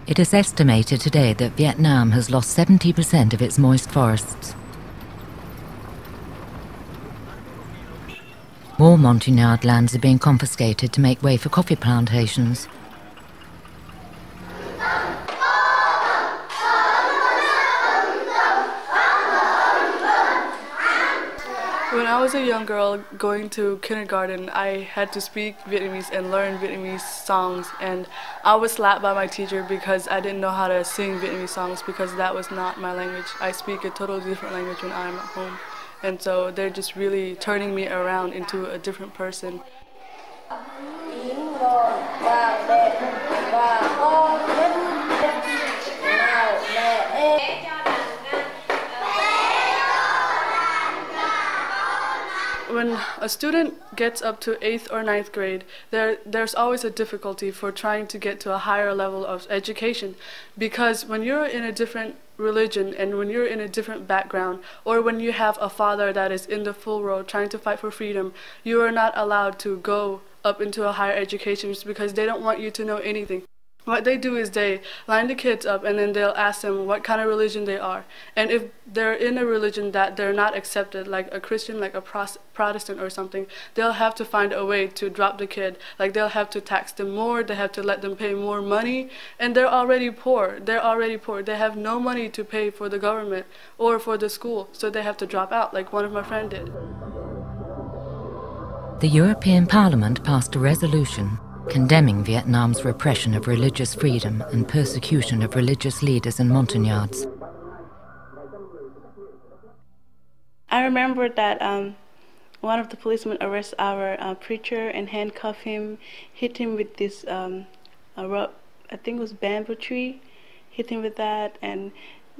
It is estimated today that Vietnam has lost 70% of its moist forests. More Montagnard lands are being confiscated to make way for coffee plantations. When I was a young girl going to kindergarten, I had to speak Vietnamese and learn Vietnamese songs, and I was slapped by my teacher because I didn't know how to sing Vietnamese songs because that was not my language. I speak a totally different language when I'm at home, and so they're just really turning me around into a different person. When a student gets up to 8th or 9th grade, there's always a difficulty for trying to get to a higher level of education, because when you're in a different religion and when you're in a different background, or when you have a father that is in the full road trying to fight for freedom, you are not allowed to go up into a higher education just because they don't want you to know anything. What they do is they line the kids up and then they'll ask them what kind of religion they are. And if they're in a religion that they're not accepted, like a Christian, like a Protestant or something, they'll have to find a way to drop the kid. Like they'll have to tax them more, they have to let them pay more money, and they're already poor. They're already poor. They have no money to pay for the government or for the school, so they have to drop out, like one of my friends did. The European Parliament passed a resolution condemning Vietnam's repression of religious freedom and persecution of religious leaders and Montagnards. I remember that one of the policemen arrested our preacher and handcuffed him, hit him with this, I think it was bamboo tree, hit him with that, and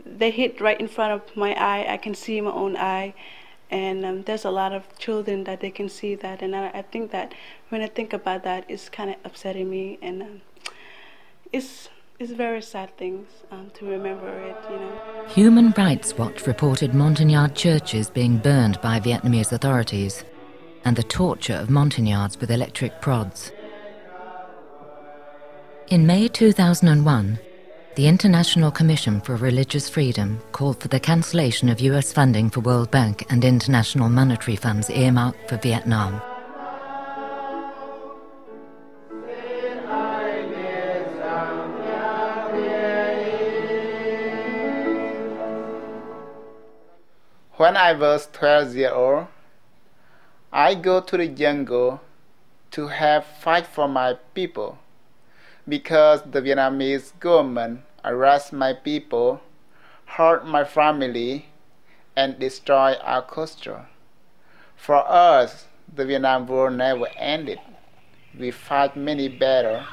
they hit right in front of my eye. I can see my own eye. And there's a lot of children that they can see that, and I think that when I think about that, it's kind of upsetting me, and it's very sad things to remember it, you know. Human Rights Watch reported Montagnard churches being burned by Vietnamese authorities and the torture of Montagnards with electric prods. In May 2001, the International Commission for Religious Freedom called for the cancellation of US funding for World Bank and international monetary funds earmarked for Vietnam. When I was 12 years old, I go to the jungle to have fight for my people, because the Vietnamese government arrest my people, hurt my family, and destroy our culture. For us, the Vietnam War never ended. We fight many battles,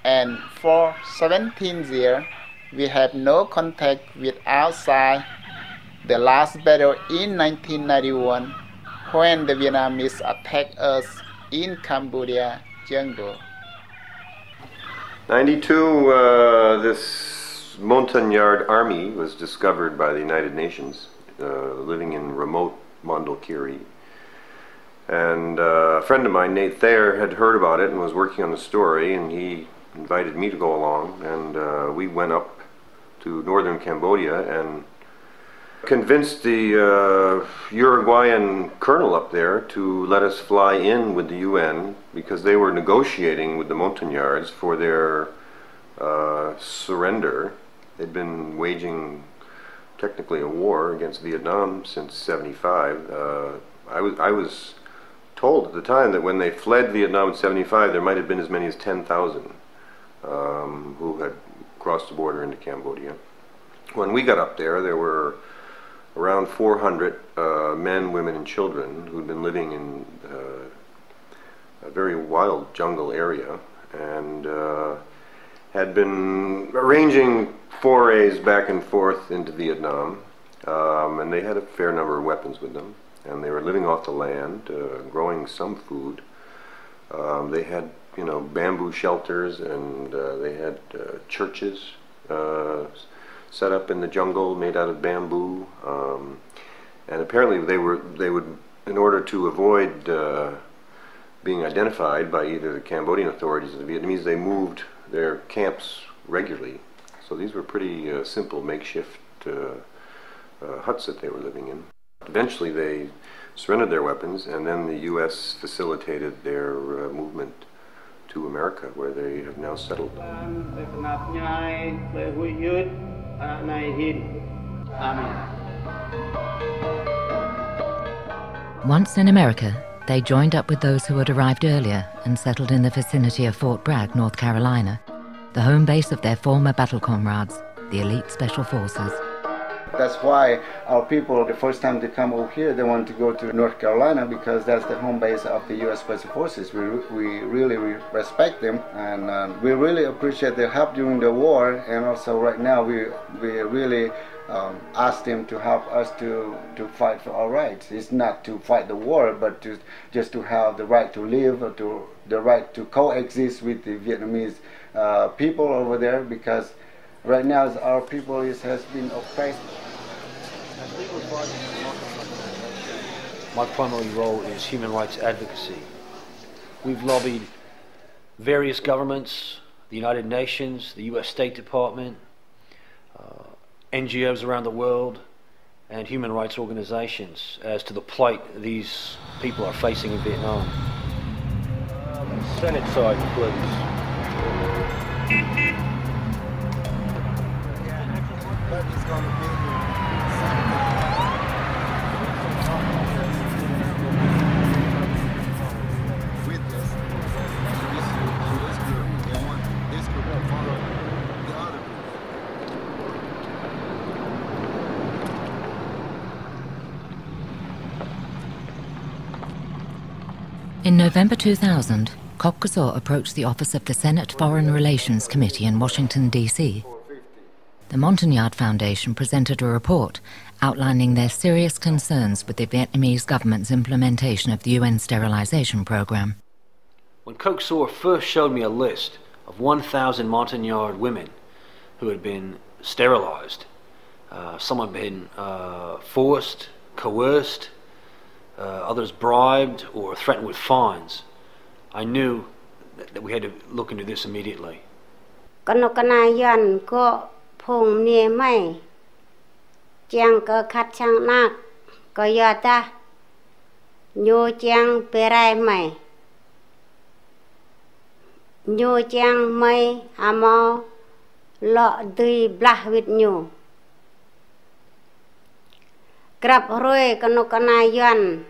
and for 17 years, we have no contact with outside. The last battle in 1991, when the Vietnamese attacked us in Cambodia jungle. 92, this Montagnard army was discovered by the United Nations, living in remote Mondulkiri. And a friend of mine, Nate Thayer, had heard about it and was working on the story, and he invited me to go along, and we went up to northern Cambodia and convinced the Uruguayan colonel up there to let us fly in with the UN, because they were negotiating with the Montagnards for their surrender. They'd been waging technically a war against Vietnam since '75. I was told at the time that when they fled Vietnam in '75, there might have been as many as 10,000 who had crossed the border into Cambodia. When we got up there, there were around 400 men, women, and children who'd been living in a very wild jungle area, and had been arranging forays back and forth into Vietnam, and they had a fair number of weapons with them, and they were living off the land, growing some food. They had, you know, bamboo shelters, and they had churches set up in the jungle made out of bamboo, and apparently they would, in order to avoid being identified by either the Cambodian authorities or the Vietnamese, they moved their camps regularly So these were pretty simple makeshift huts that they were living in. Eventually they surrendered their weapons, and then the U.S. facilitated their movement to America, where they have now settled. Once in America, they joined up with those who had arrived earlier and settled in the vicinity of Fort Bragg, North Carolina, the home base of their former battle comrades, the elite special forces. That's why our people, the first time they come over here, they want to go to North Carolina, because that's the home base of the U.S. Special Forces. We really respect them, and we really appreciate their help during the war, and also right now we really ask them to help us to fight for our rights. It's not to fight the war, but just to have the right to live, or the right to coexist with the Vietnamese people over there, because right now our people has been oppressed. My primary role is human rights advocacy. We've lobbied various governments, the United Nations, the US State Department, NGOs around the world, and human rights organizations as to the plight these people are facing in Vietnam. Senate side, please. In November 2000, Kokkosaw approached the office of the Senate Foreign Relations Committee in Washington, D.C. The Montagnard Foundation presented a report outlining their serious concerns with the Vietnamese government's implementation of the UN sterilization program. When Kokkosaw first showed me a list of 1,000 Montagnard women who had been sterilized, some had been forced, coerced, others bribed or threatened with fines, I knew that we had to look into this immediately. Grab roy kanokanayan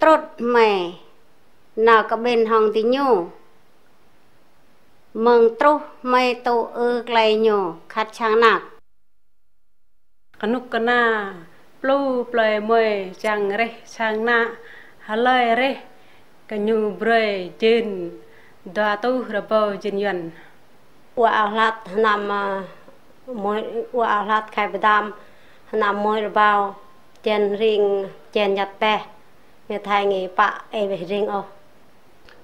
trot me na kabin hong ti nyu mừng tru me to klai nyu khat chang nak kanukana plu play me chang re chang na halai re kanyu bre jin da tu rabo jin yan wa ahlat nam wa ahlat khai badam Nam môi bao chen ring chen nhặt pe người thay nghề pa về ring ô.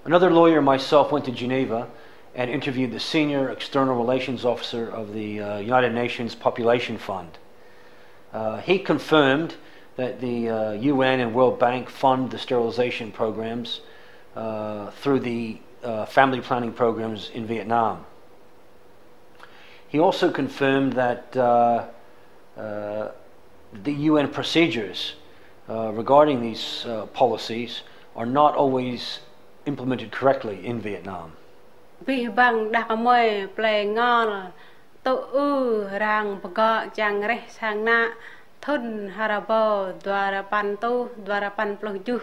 Another lawyer and myself went to Geneva and interviewed the senior external relations officer of the United Nations Population Fund. He confirmed that the UN and World Bank fund the sterilization programs through the family planning programs in Vietnam. He also confirmed that the UN procedures regarding these policies are not always implemented correctly in Vietnam. Vì bằng đặc môi play ngon tu rang baga chang re sang na thun harabo dwara pan tu dwara pan ploh ju